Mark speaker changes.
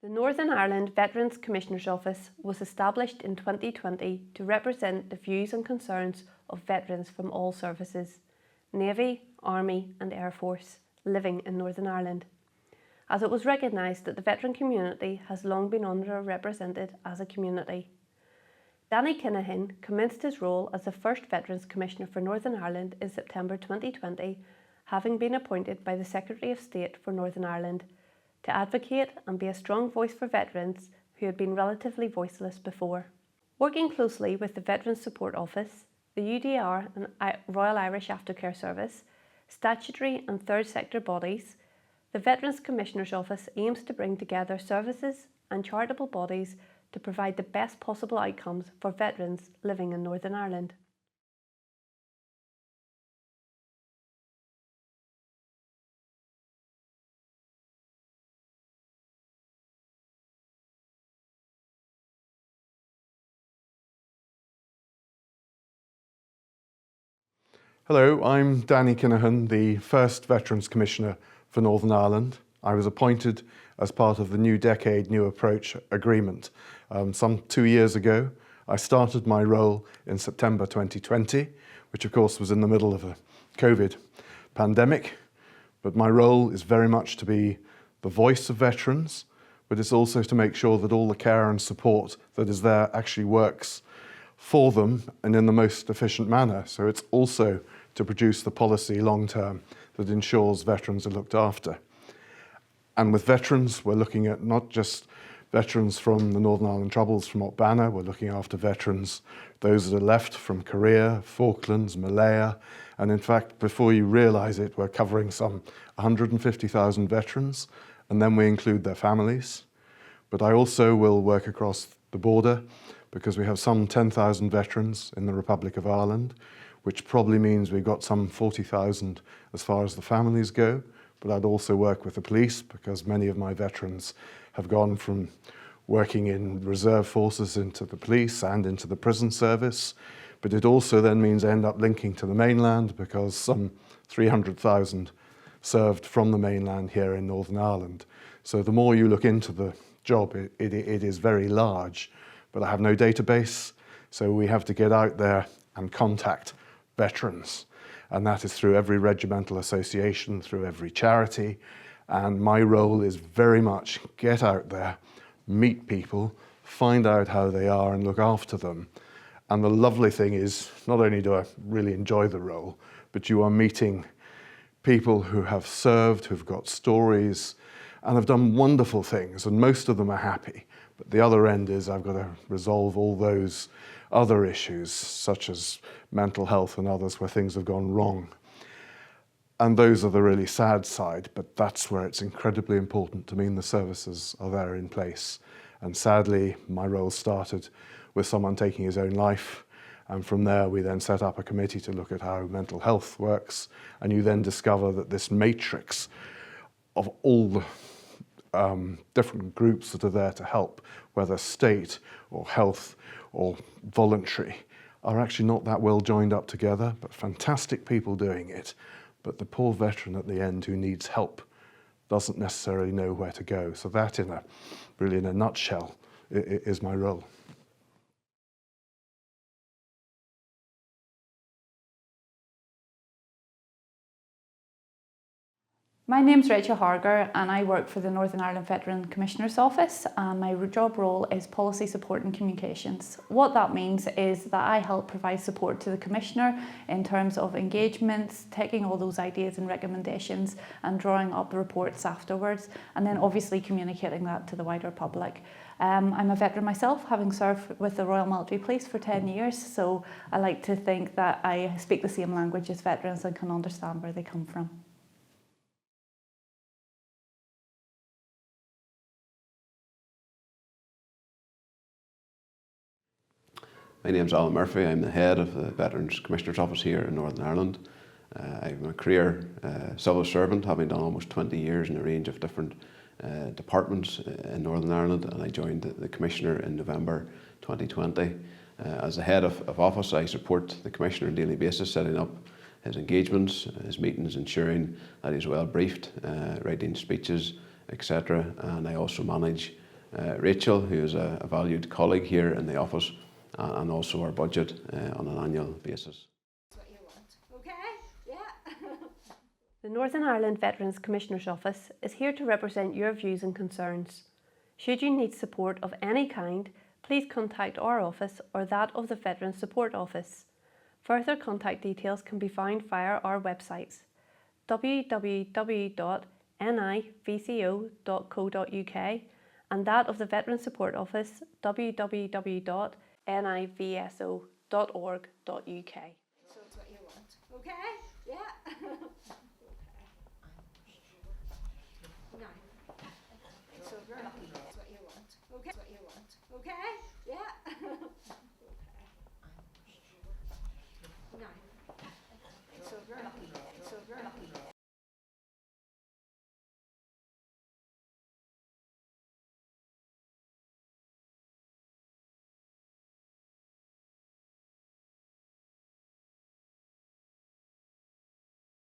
Speaker 1: The Northern Ireland Veterans Commissioner's Office was established in 2020 to represent the views and concerns of veterans from all services, Navy, Army and Air Force, living in Northern Ireland, as it was recognised that the veteran community has long been underrepresented as a community. Danny Kinahan commenced his role as the first Veterans Commissioner for Northern Ireland in September 2020, having been appointed by the Secretary of State for Northern Ireland to advocate and be a strong voice for veterans who had been relatively voiceless before. Working closely with the Veterans Support Office, the UDR and Royal Irish Aftercare Service, statutory and third sector bodies, the Veterans Commissioner's Office aims to bring together services and charitable bodies to provide the best possible outcomes for veterans living in Northern Ireland.
Speaker 2: Hello, I'm Danny Kinahan, the first Veterans Commissioner for Northern Ireland. I was appointed as part of the New Decade, New Approach agreement some 2 years ago. I started my role in September 2020, which of course was in the middle of a COVID pandemic. But my role is very much to be the voice of veterans, but it's also to make sure that all the care and support that is there actually works for them and in the most efficient manner. So it's also to produce the policy long-term that ensures veterans are looked after. And with veterans, we're looking at not just veterans from the Northern Ireland Troubles from Banner, we're looking after veterans, those that are left from Korea, Falklands, Malaya, and in fact, before you realise it, we're covering some 150,000 veterans, and then we include their families. But I also will work across the border because we have some 10,000 veterans in the Republic of Ireland, which probably means we've got some 40,000 as far as the families go. But I'd also work with the police because many of my veterans have gone from working in reserve forces into the police and into the prison service. But it also then means I end up linking to the mainland because some 300,000 served from the mainland here in Northern Ireland. So the more you look into the job, it is very large, but I have no database. So we have to get out there and contact veterans. And that is through every regimental association, through every charity. And my role is very much get out there, meet people, find out how they are and look after them. And the lovely thing is, not only do I really enjoy the role, but you are meeting people who have served, who've got stories, and have done wonderful things, and most of them are happy. But the other end is I've got to resolve all those other issues, such as mental health and others where things have gone wrong. And those are the really sad side, but that's where it's incredibly important to mean the services are there in place. And sadly, my role started with someone taking his own life. And from there, we then set up a committee to look at how mental health works. And you then discover that this matrix of all the different groups that are there to help, whether state or health or voluntary, are actually not that well joined up together, but fantastic people doing it. But the poor veteran at the end who needs help doesn't necessarily know where to go. So that, really in a nutshell, is my role.
Speaker 3: My name's Rachael Harger and I work for the Northern Ireland Veteran Commissioner's Office, and my job role is policy support and communications. What that means is that I help provide support to the Commissioner in terms of engagements, taking all those ideas and recommendations and drawing up the reports afterwards, and then obviously communicating that to the wider public. I'm a veteran myself, having served with the Royal Military Police for 10 years, so I like to think that I speak the same language as veterans and can understand where they come from.
Speaker 4: My name's Murphy. I'm the head of the Veterans Commissioner's Office here in Northern Ireland. I'm a career civil servant, having done almost 20 years in a range of different departments in Northern Ireland, and I joined the Commissioner in November 2020. As the head of office, I support the Commissioner on a daily basis, setting up his engagements, his meetings, ensuring that he's well briefed, writing speeches, etc. And I also manage Rachael, who is a valued colleague here in the office, and also our budget on an annual basis.
Speaker 1: The Northern Ireland Veterans Commissioner's Office is here to represent your views and concerns. Should you need support of any kind, please contact our office or that of the Veterans Support Office. Further contact details can be found via our websites www.nivco.co.uk and that of the Veterans Support Office www.nivso.org.uk.
Speaker 5: So it's what you want. Okay? Yeah. No. So very lucky. It's what you want. Okay. It's what you want. Okay? Yeah. No. So very lucky. So very lucky.